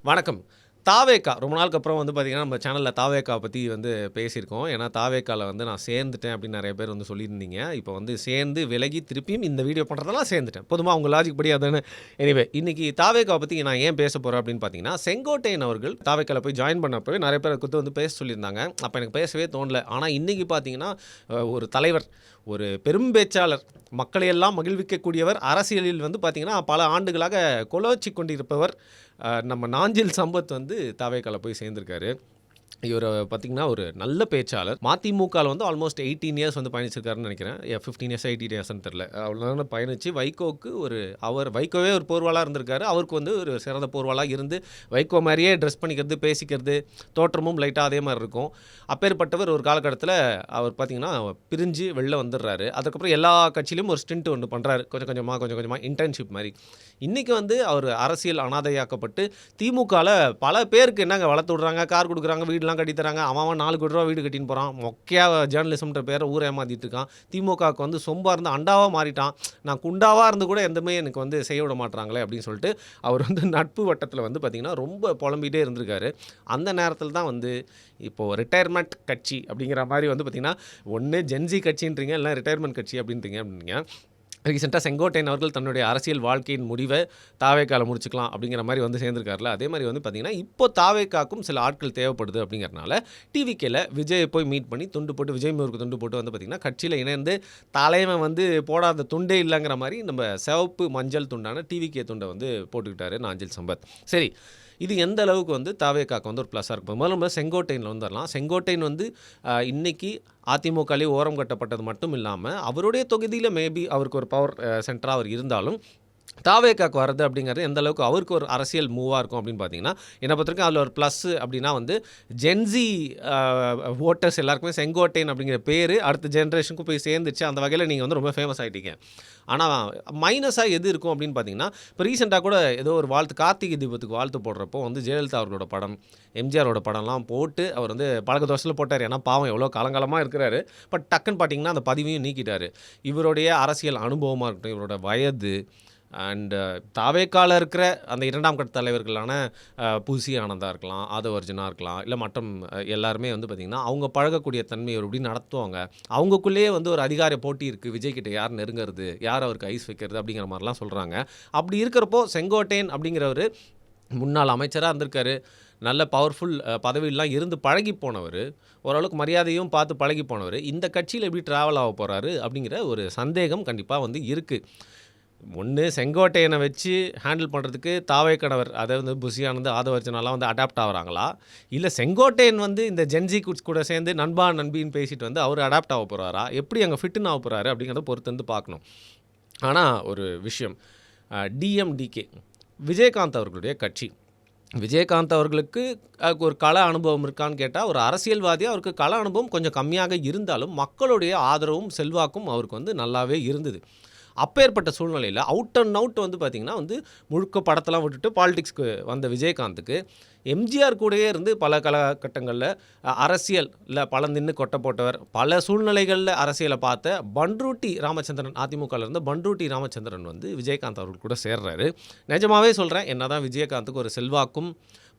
வணக்கம். தாவேகா ரொம்ப நாளுக்கு அப்புறம் வந்து பார்த்தீங்கன்னா, நம்ம சேனல்ல தாவேகா பத்தி வந்து பேசியிருக்கோம். ஏன்னா, தாவேகால வந்து நான் சேர்ந்துட்டேன் அப்படின்னு நெறைய பேர் வந்து சொல்லியிருந்தீங்க. இப்போ வந்து சேர்ந்து விலகி திருப்பியும் இந்த வீடியோ பண்ணுறதெல்லாம் சேர்ந்துட்டேன். பொதுவா உங்க லாஜிக் படி அதானே. எனிவே இன்னைக்கு தாவேகாவ பத்தி நான் ஏன் பேச போறேன் அப்படின்னு பார்த்தீங்கன்னா, செங்கோட்டையன் அவர்கள் தாவேகால போய் ஜாயின் பண்ணப்பவே நெறைய பேர் குறித்து வந்து பேச சொல்லியிருந்தாங்க. அப்ப எனக்கு பேசவே தோணல. ஆனா இன்னைக்கு பார்த்தீங்கன்னா, ஒரு தலைவர், ஒரு பெரும் பேச்சாளர், மக்களையெல்லாம் மகிழ்விக்கக்கூடியவர், அரசியலில் வந்து பார்த்தீங்கன்னா, பல ஆண்டுகளாக கொலோச்சிக் கொண்டிருப்பவர், நம்ம நாஞ்சில் சம்பத் வந்து தாவேகால போய் சேர்ந்திருக்காரு. இவர பார்த்தீங்கன்னா, ஒரு நல்ல பேச்சாளர். மதிமுகல வந்து ஆல்மோஸ்ட் 18 இயர்ஸ் வந்து பயணிச்சிருக்காருன்னு நெனைக்கிறேன். 15 இயர்ஸா 18 இயர்ஸான்னு தெரியல. அவ்வளோ நேரம் பயணிச்சு வைகோவுக்கு வைகோவே ஒரு போர்வாளா இருந்திருக்காரு. அவருக்கு வந்து ஒரு சிறந்த போர்வாளா இருந்து, வைகோ மாரியே ட்ரெஸ் பண்ணிக்கிறது, பேசிக்கிறது, தோற்றமும் லைட்டா அதே மாரி இருக்கும். அப்பேற்பட்டவர் ஒரு காலகட்டத்தில அவர் பார்த்தீங்கன்னா, பிரிஞ்சு வெளில வந்துடுறாரு. அதுக்கப்புறம் எல்லா கட்சியிலும் ஒரு ஸ்டிண்ட் ஒண்ணு பண்றாரு. கொஞ்சம் கொஞ்சமா இன்டர்ன்ஷிப் மாரி. இன்னைக்கு வந்து அவர் அரசியல் அனாதையாக்கப்பட்டு, திமுகல பல பேருக்கு என்னங்க வளர்த்து விடுறாங்க, கார் குடுக்குறாங்க, வீடுலாம் கட்டி தராங்க. அவன் 4 கோடி ரூபா வீடு கட்டின்னு போறான். மொக்கையா ஜேர்னலிசம்ன்ற பேர ஊர ஏமாத்திட்டு இருக்கான். திமுகவுக்கு வந்து சொம்பா இருந்து அண்டாவா மாறிட்டான். நான் குண்டாவா இருந்து கூட எதுவுமே எனக்கு வந்து செய்ய விட மாட்றாங்களே அப்படின்னு சொல்லிட்டு, அவர் வந்து நட்பு வட்டத்தில வந்து பார்த்தீங்கன்னா, ரொம்ப புலம்பிட்டே இருந்திருக்காரு. அந்த நேரத்தில தான் வந்து இப்போ ரிட்டயர்மென்ட் கட்சி அப்படிங்கிற மாரி வந்து பார்த்தீங்கன்னா, ஒண்ணு ஜென்ஸி கட்சின்றீங்க, இல்ல ரிட்டயர்மென்ட் கட்சி அப்படின்றீங்க. ரீசென்ட்டா செங்கோட்டையன் அவர்கள் தன்னுடைய அரசியல் வாழ்க்கையின் முடிவ தாவேகால முடிச்சுக்கலாம் அப்படிங்கிற மாரி வந்து சேர்ந்திருக்கார்ல. அதே மாரி வந்து பார்த்தீங்கன்னா, இப்போ தாவேகாக்கும் சில ஆட்கள் தேவைப்படுது அப்படிங்கிறனால, டிவிகேல விஜய போய் மீட் பண்ணி துண்டு போட்டு விஜய் ஒரு துண்டு போட்டு வந்து பார்த்தீங்கன்னா, கட்சியில இணைந்து தலைவன் வந்து போடாத துண்டே இல்லங்கிற மாரி நம்ம சிவப்பு, மஞ்சள் துண்டான டிவிகே துண்ட வந்து போட்டுக்கிட்டாரு நாஞ்சில் சம்பத். சரி, இது எந்த அளவுக்கு வந்து தாவேகாக்கு வந்து ஒரு ப்ளஸ்ஸா இருக்கும். முதல்ல நம்ம செங்கோட்டையன்ல வந்துரலாம். செங்கோட்டையன் வந்து இன்னைக்கு அதிமுகலயே ஓரம் கட்டப்பட்டது மட்டும் இல்லாம, அவருடைய தொகுதியில மேபி அவருக்கு ஒரு பவர் சென்டரா அவர் இருந்தாலும், தாவேகாக்கு வர்றது அப்படிங்கிறது எந்த அளவுக்கு அவருக்கு ஒரு அரசியல் மூவா இருக்கும் அப்படின்னு பார்த்தீங்கன்னா, என்ன பொறுத்தவரைக்கும் அதில ஒரு ப்ளஸ்ஸு அப்படின்னா வந்து ஜென்ஸி வோட்டர்ஸ் எல்லாருக்குமே செங்கோட்டையன் அப்படிங்கிற பேரு அடுத்த ஜெனரேஷனுக்கும் போய் சேர்ந்துச்சு. அந்த வகையில நீங்க வந்து ரொம்ப ஃபேமஸ் ஆயிட்டீங்க. ஆனா மைனஸா எது இருக்கும் அப்படின்னு பார்த்தீங்கன்னா, இப்போ ரீசென்ட்டா கூட ஏதோ ஒரு கார்த்திகை தீபத்துக்கு வாழ்த்து போடுறப்போ வந்து ஜெயலலிதா அவர்களோட படம், எம்ஜிஆரோட படம்லாம் போட்டு அவர் வந்து பழக்க தோஷத்தில போட்டாரு. ஏன்னா பாவம் எவ்வளோ காலங்காலமா இருக்கிறாரு. பட் டக்குன்னு பார்த்தீங்கன்னா, அந்த பதிவையும் நீக்கிட்டாரு. இவருடைய அரசியல் அனுபவமா இருக்கட்டும், இவரோட வயது அண்ட் தாவேக்கால இருக்கிற அந்த 2ஆம் கட்ட தலைவர்களான புசி ஆனந்தா இருக்கலாம், ஆதவ் அர்ஜுனா இருக்கலாம், இல்லை மற்றும் எல்லாருமே வந்து பார்த்திங்கன்னா, அவங்க பழகக்கூடிய தன்மை அவர் எப்படி நடத்துவாங்க, அவங்களுக்குள்ளேயே வந்து ஒரு அதிகார போட்டி இருக்குது, விஜய் கிட்ட யார் நெருங்கிறது, யார் அவருக்கு ஐஸ் வைக்கிறது அப்படிங்கிற மாதிரிலாம் சொல்கிறாங்க. அப்படி இருக்கிறப்போ செங்கோட்டையன் அப்படிங்கிறவர் முன்னாள் அமைச்சராக இருந்திருக்காரு. நல்ல பவர்ஃபுல் பதவியெல்லாம் இருந்து பழகி போனவர், ஓரளவுக்கு மரியாதையும் பார்த்து பழகி போனவர், இந்த கட்சியில் எப்படி ட்ராவல் ஆக போகிறாரு அப்படிங்கிற ஒரு சந்தேகம் கண்டிப்பாக வந்து இருக்குது. ஒன்று செங்கோட்டையனை வச்சு ஹேண்டில் பண்ணுறதுக்கு தாவேக்கடவர், அதாவது புசி ஆனந்த், ஆதவ் அர்ஜுனாலாம் வந்து அடாப்ட் ஆகுறாங்களா, இல்லை செங்கோட்டையன் வந்து இந்த ஜென்ஜி குட்ஸ் கூட சேர்ந்து நண்பா நண்பின்னு பேசிட்டு வந்து அவர் அடாப்ட் ஆக போகிறாரா, எப்படி அங்கே ஃபிட்டுன்னு ஆக போகிறாரு அப்படிங்கிறத பொறுத்து வந்து பார்க்கணும். ஆனால் ஒரு விஷயம், டிஎம்டிகே விஜயகாந்த் அவர்களுடைய கட்சி, விஜயகாந்த் அவர்களுக்கு ஒரு கள அனுபவம் இருக்கான்னு கேட்டால், ஒரு அரசியல்வாதியாக அவருக்கு கள அனுபவம் கொஞ்சம் கம்மியாக இருந்தாலும் மக்களுடைய ஆதரவும் செல்வாக்கும் அவருக்கு வந்து நல்லாவே இருந்தது. அப்பேற்பட்ட சூழ்நிலையில் அவுட் அண்ட் அவுட் வந்து பார்த்திங்கன்னா வந்து முழுக்க படத்தெல்லாம் விட்டுட்டு பாலிடிக்ஸ்க்கு வந்த விஜயகாந்துக்கு எம்ஜிஆர் கூடயே இருந்து பல காலகட்டங்களில் அரசியலில் பல நின்று கொட்டை போட்டவர், பல சூழ்நிலைகளில் அரசியலை பார்த்த பண்ருட்டி ராமச்சந்திரன், அதிமுகவில் இருந்த பண்ருட்டி ராமச்சந்திரன் வந்து விஜயகாந்த் அவர்கள் கூட சேர்றாரு. நிஜமாகவே சொல்கிறேன், என்ன தான் விஜயகாந்துக்கு ஒரு செல்வாக்கும்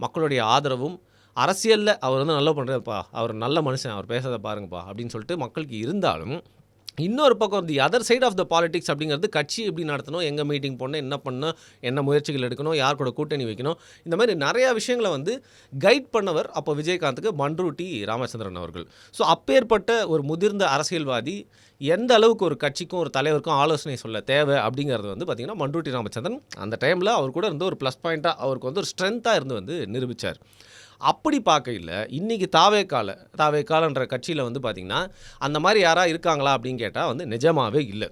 மக்களுடைய ஆதரவும் அரசியலில் அவர் வந்து நல்லா பண்ணுறதுப்பா, அவர் நல்ல மனுஷன், அவர் பேசுறதை பாருங்கப்பா அப்படின்னு சொல்லிட்டு மக்களுக்கு இருந்தாலும், இன்னொரு பக்கம் the other side of the politics அப்படிங்கிறது கட்சி எப்படி நடத்தணும், எங்கே மீட்டிங் போடணும், என்ன பண்ணணும், என்ன முயற்சிகள் எடுக்கணும், யார் கூட கூட்டணி வைக்கணும், இந்த மாதிரி நிறையா விஷயங்களை வந்து கைட் பண்ணவர் அப்போ விஜயகாந்துக்கு பண்ருட்டி ராமச்சந்திரன் அவர்கள். ஸோ அப்பேற்பட்ட ஒரு முதிர்ந்த அரசியல்வாதி எந்த அளவுக்கு ஒரு கட்சிக்கும் ஒரு தலைவருக்கும் ஆலோசனை சொல்ல தேவை அப்படிங்கிறது வந்து பார்த்திங்கன்னா, பண்ருட்டி ராமச்சந்திரன் அந்த டைமில் அவர் கூட இருந்து ஒரு ப்ளஸ் பாயிண்ட்டாக, அவருக்கு வந்து ஒரு ஸ்ட்ரென்த்தாக இருந்து வந்து நிரூபித்தார். அப்படி பார்க்கையில் இன்றைக்கி தாவேக்காலன்ற கட்சியில் வந்து பார்த்திங்கன்னா, அந்த மாதிரி யாராக இருக்காங்களா அப்படின்னு கேட்டால் வந்து நிஜமாகவே இல்லை.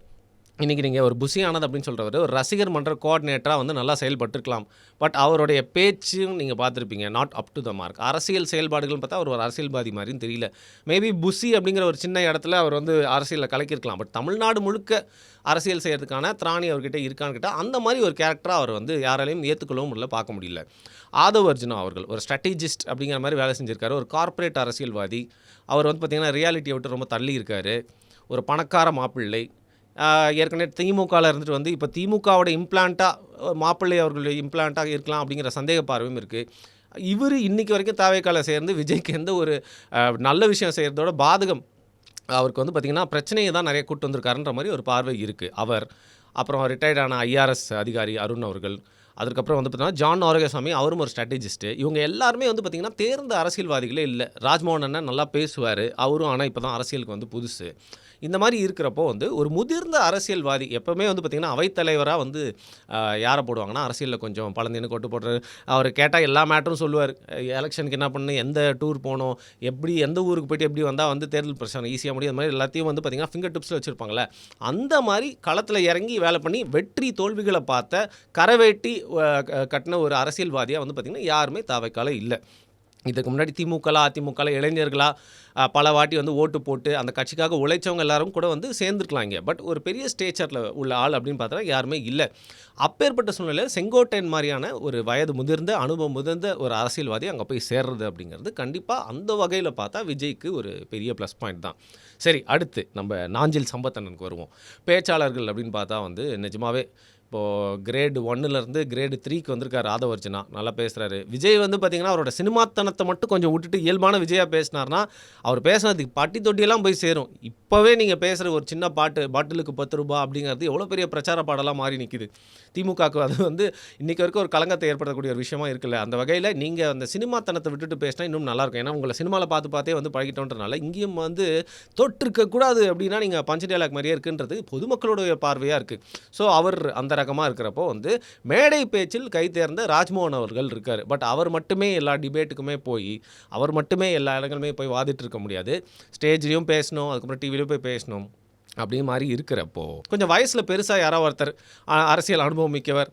இன்றைக்கி நீங்கள் ஒரு புசி ஆனந்த் அப்படின்னு சொல்கிறவர் ஒரு ரசிகர் மன்ற கோஆர்டினேட்டராக வந்து நல்லா செயல்பட்டுருக்கலாம். பட் அவருடைய பேச்சும் நீங்கள் பார்த்துருப்பீங்க, not up to the mark. அரசியல் செயல்பாடுகள்னு பார்த்தா அவர் ஒரு அரசியல்வாதி மாதிரின்னு தெரியல. மேபி புசி அப்படிங்கிற ஒரு சின்ன இடத்துல அவர் வந்து அரசியலில் கலக்கியிருக்கலாம். பட் தமிழ்நாடு முழுக்க அரசியல் செய்கிறதுக்கான திராணி அவர்கிட்ட இருக்கான்னு கேட்டால் அந்த மாதிரி ஒரு கேரக்டராக அவர் வந்து யாராலையும் ஏற்றுக்கொள்ளவும் முடியல, பார்க்க முடியல. ஆதவ் அர்ஜுனா அவர்கள் ஒரு ஸ்ட்ராட்டஜிஸ்ட் அப்படிங்கிற மாதிரி வேலை செஞ்சுருக்காரு, ஒரு கார்ப்பரேட் அரசியல்வாதி. அவர் வந்து பார்த்திங்கன்னா ரியாலிட்டியை விட்டு ரொம்ப தள்ளி இருக்கார், ஒரு பணக்கார மாப்பிள்ளை. ஏற்கனவே திமுகவில் இருந்துட்டு வந்து இப்போ திமுகவோட இம்ப்ளான்ட்டாக மாப்பிள்ளை அவர்களுடைய இம்ப்ளான்ட்டாக இருக்கலாம் அப்படிங்கிற சந்தேக பார்வையும் இருக்குது. இவர் இன்றைக்கி வரைக்கும் தாவேக்கால சேர்ந்து விஜய்க்கு எந்த ஒரு நல்ல விஷயம் செய்கிறதோட பாதகம் அவருக்கு வந்து பார்த்திங்கன்னா பிரச்சனையை தான் நிறைய கூட்டு வந்திருக்காருன்ற மாதிரி ஒரு பார்வை இருக்குது. அவர் அப்புறம் ரிட்டையர்டான ஐஆர்எஸ் அதிகாரி அருண் அவர்கள், அதுக்கப்புறம் வந்து பார்த்திங்கன்னா ஜான் ஆரோக்கியசாமி, அவரும் ஒரு ஸ்ட்ராட்டஜிஸ்ட்டு. இவங்க எல்லாருமே வந்து பார்த்திங்கன்னா தேர்ந்த அரசியல்வாதிகளே இல்லை. ராஜ்மோகன் அண்ணன் நல்லா பேசுவார், அவரும் ஆனால் இப்போ தான் அரசியலுக்கு வந்து புதுசு. இந்த மாதிரி இருக்கிறப்போ வந்து ஒரு முதிர்ந்த அரசியல்வாதி எப்போவுமே வந்து பார்த்திங்கன்னா அவைத்தலைவராக வந்து யாரை போடுவாங்கன்னா அரசியலில் கொஞ்சம் பழந்தின்னு கொட்டு போடுறது. அவர் கேட்டால் எல்லா மேட்டரும் சொல்லுவார். எலெக்ஷனுக்கு என்ன பண்ணணும், எந்த டூர் போகணும், எப்படி எந்த ஊருக்கு போய்ட்டு எப்படி வந்தால் வந்து தேர்தல் பிரச்சனை ஈஸியாக முடியும், அந்த மாதிரி எல்லாத்தையும் வந்து பார்த்திங்கன்னா ஃபிங்கர் டிப்ஸில் வச்சுருப்பாங்களே, அந்த மாதிரி களத்தில் இறங்கி வேலை பண்ணி வெற்றி தோல்விகளை பார்த்த கரவேட்டி கட்டின ஒரு அரசியல்வாதியாக வந்து பார்த்திங்கன்னா யாருமே தாவைக்கால இல்லை. இதுக்கு முன்னாடி திமுகலா அதிமுகலா இளைஞர்களா பல வாட்டி வந்து ஓட்டு போட்டு அந்த கட்சிக்காக உழைச்சவங்க எல்லாரும் கூட வந்து சேர்ந்துருக்கலாம் இங்கே. பட் ஒரு பெரிய ஸ்டேச்சரில் உள்ள ஆள் அப்படின்னு பார்த்தா யாருமே இல்லை. அப்பேற்பட்ட சூழ்நிலையில் செங்கோட்டையன் மாதிரியான ஒரு வயது முதிர்ந்த அனுபவம் முதிர்ந்த ஒரு அரசியல்வாதி அங்கே போய் சேர்றது அப்படிங்கிறது கண்டிப்பாக அந்த வகையில் பார்த்தா விஜய்க்கு ஒரு பெரிய ப்ளஸ் பாயிண்ட் தான். சரி, அடுத்து நம்ம நாஞ்சில் சம்பத்தண்ணனுக்கு வருவோம். பேச்சாளர்கள் அப்படின்னு பார்த்தா வந்து நிஜமாகவே இப்போது கிரேடு 1லேருந்து கிரேடு 3க்கு வந்திருக்கார் ராதவர்ஜனா, நல்லா பேசுகிறாரு. விஜய் வந்து பார்த்திங்கன்னா அவரோட சினிமாத்தனத்தை மட்டும் கொஞ்சம் விட்டுட்டு இயல்பான விஜயாக பேசினார்னா அவர் பேசுனதுக்கு பட்டி தொட்டியெல்லாம் போய் சேரும். இப்போவே நீங்கள் பேசுகிற ஒரு சின்ன பாட்டிலுக்கு 10 ரூபா அப்படிங்கிறது எவ்வளோ பெரிய பிரச்சார பாடலாம் மாறி நிற்கிது. திமுகவுக்கு அது வந்து இன்றைக்கி வரைக்கும் ஒரு களங்கத்தை ஏற்படுத்தக்கூடிய ஒரு விஷயமா இருக்குல்ல. அந்த வகையில் நீங்கள் அந்த சினிமாத்தனத்தை விட்டுட்டு பேசினா இன்னும் நல்லாயிருக்கும். ஏன்னா உங்களை சினிமாவில் பார்த்தே வந்து பழகிட்டோன்றனால இங்கேயும் வந்து தொட்டிருக்கக்கூடாது அப்படின்னா நீங்கள் பஞ்ச டைலாக் மாதிரியே இருக்குன்றது பொதுமக்களுடைய பார்வையாக இருக்குது. ஸோ அவர் அந்த ரகமாக இருக்கிறப்போ வந்து மேடை பேச்சில் கை தேர்ந்த ராஜ்மோகன் அவர்கள் இருக்கார். பட் அவர் மட்டுமே எல்லா டிபேட்டுக்குமே போய் அவர் மட்டுமே எல்லா இடங்களுமே போய் வாதிட்டு இருக்க முடியாது. ஸ்டேஜ்லேயும் பேசணும், அதுக்கப்புறம் டிவிலையும் போய் பேசணும் அப்படி மாதிரி இருக்கிறப்போ கொஞ்சம் வயசில் பெருசாக யாரோ ஒருத்தர் அரசியல் அனுபவம் மிக்கவர்,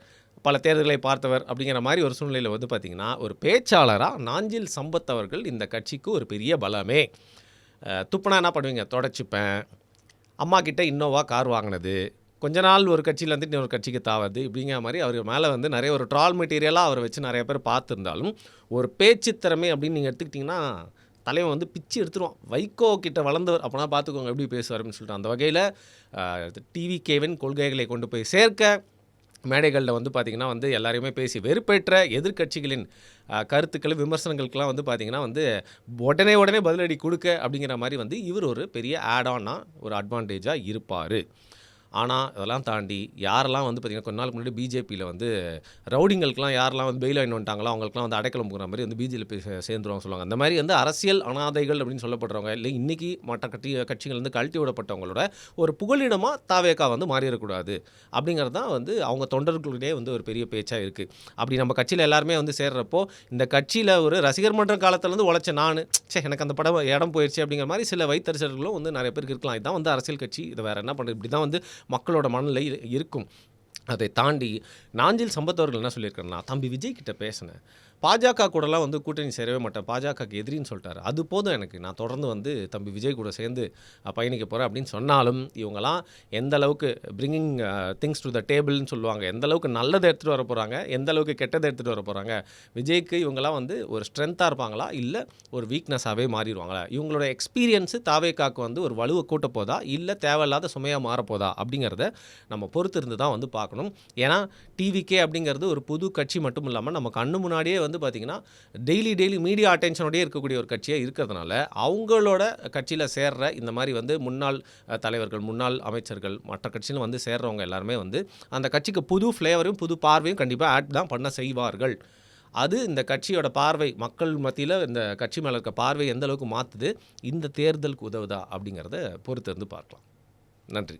பல தேர்தல்களை பார்த்தவர் அப்படிங்கிற மாதிரி ஒரு சூழ்நிலையில் வந்து பார்த்திங்கன்னா ஒரு பேச்சாளராக நாஞ்சில் சம்பத் அவர்கள் இந்த கட்சிக்கு ஒரு பெரிய பலமே. துப்புனா என்ன பண்ணுவீங்க, தொடச்சிப்பேன், அம்மா கிட்ட இன்னோவா கார் வாங்கினது, கொஞ்ச நாள் ஒரு கட்சியிலேருந்து இன்னொரு கட்சிக்கு தாவது இப்படிங்கிற மாதிரி அவர் மேலே வந்து நிறைய ஒரு ட்ரால் மெட்டீரியலாக அவரை வச்சு நிறைய பேர் பார்த்துருந்தாலும் ஒரு பேச்சு திறமை அப்படின்னு நீங்கள் எடுத்துக்கிட்டிங்கன்னா தலைவன் வந்து பிச்சு எடுத்துருவான். வைகோ கிட்ட வளர்ந்தவர் அப்படின்னா பார்த்துக்கோங்க எப்படி பேசுவார் அப்படின்னு சொல்லிட்டு அந்த வகையில் டிவிகேவின் கொள்கைகளை கொண்டு போய் சேர்க்க மேடைகளில் வந்து பார்த்திங்கன்னா வந்து எல்லாரையுமே பேசி வெறுப்பேற்ற எதிர்க்கட்சிகளின் கருத்துக்கள் விமர்சனங்களுக்கெல்லாம் வந்து பார்த்திங்கன்னா வந்து உடனே பதிலடி கொடுக்க அப்படிங்கிற மாதிரி வந்து இவர் ஒரு பெரிய ஆடானாக ஒரு அட்வான்டேஜாக இருப்பார். ஆனால் அதெல்லாம் தாண்டி யாரெல்லாம் வந்து பார்த்திங்கன்னா கொஞ்ச நாளுக்கு முன்னாடி பிஜேபியில் வந்து ரவுடிங்களுக்கெலாம் யாரெல்லாம் வந்து பெயில் ஆகிட்டு வந்துட்டாங்களோ அவங்களுக்குலாம் வந்து அடைக்கலம் போகிற மாதிரி வந்து பிஜேபி சேர்ந்துருவாங்க சொல்லுவாங்க. அந்த மாதிரி வந்து அரசியல் அனாதைகள் அப்படின்னு சொல்லப்படுறவங்க இல்லை இன்றைக்கி மற்ற கட்சிகள் வந்து கழட்டி விடப்பட்டவங்களோட ஒரு புகலிடமாக தாவேக்கா வந்து மாறிடக்கூடாது அப்படிங்கிறது தான் வந்து அவங்க தொண்டர்களுடைய வந்து ஒரு பெரிய பேச்சாக இருக்குது. அப்படி நம்ம கட்சியில் எல்லாருமே வந்து சேர்றப்போ இந்த கட்சியில் ஒரு ரசிகர் மன்ற காலத்துலேருந்து உழைச்ச எனக்கு அந்த படம் இடம் போயிடுச்சு அப்படிங்கிற மாதிரி சில வைத்தறிச்சல்களும் வந்து நிறைய பேருக்கு இருக்கலாம். இதுதான் வந்து அரசியல் கட்சி, இது வேறு என்ன பண்ணுறது, இப்படி தான் வந்து மக்களோட மனநிலை இருக்கும். அதை தாண்டி நாஞ்சில் சம்பத் அவர்கள் என்ன சொல்லியிருக்காருன்னா, தம்பி விஜய் கிட்ட பேசினேன், பாஜக கூடலாம் வந்து கூட்டணி சேரவே மாட்டேன், பாஜகக்கு எதிரின்னு சொல்லிட்டாரு, அது போதும் எனக்கு, நான் தொடர்ந்து வந்து தம்பி விஜய் கூட சேர்ந்து பயணிக்க போகிறேன் அப்படின்னு சொன்னாலும் இவங்களாம் எந்த அளவுக்கு பிரிங்கிங் திங்ஸ் டு த டேபிள்னு சொல்லுவாங்க, எந்த அளவுக்கு நல்லதை எடுத்துகிட்டு வர போகிறாங்க, எந்த அளவுக்கு கெட்டதை எடுத்துகிட்டு வர போகிறாங்க, விஜய்க்கு இவங்களாம் வந்து ஒரு ஸ்ட்ரென்த்தாக இருப்பாங்களா இல்லை ஒரு வீக்னஸாகவே மாறிடுவாங்களா, இவங்களோட எக்ஸ்பீரியன்ஸு தாவேக்காக்கு வந்து ஒரு வலுவை கூட்ட போதா இல்லை தேவையில்லாத சுமையாக மாறப்போதா அப்படிங்கிறத நம்ம பொறுத்து இருந்து தான் வந்து பார்க்கணும். ஏன்னா டிவிகே அப்படிங்கிறது ஒரு புது கட்சி மட்டும் இல்லாமல் நம்ம கண்ணு முன்னாடியே வந்து பார்த்திங்கன்னா டெய்லி மீடியா அட்டென்ஷனோடயே இருக்கக்கூடிய ஒரு கட்சியாக இருக்கிறதுனால அவங்களோட கட்சியில் சேர்ற இந்த மாதிரி வந்து முன்னாள் தலைவர்கள், முன்னாள் அமைச்சர்கள், மற்ற கட்சியில் வந்து சேர்றவங்க எல்லாருமே வந்து அந்த கட்சிக்கு புது ஃப்ளேவரும் புது பார்வையும் கண்டிப்பாக ஆட் தான் பண்ண செய்வார்கள். அது இந்த கட்சியோட பார்வை, மக்கள் மத்தியில் இந்த கட்சி மேலே இருக்க பார்வை எந்த அளவுக்கு மாற்றுது, இந்த தேர்தலுக்கு உதவுதா அப்படிங்கிறத பொறுத்து இருந்து பார்க்கலாம். நன்றி.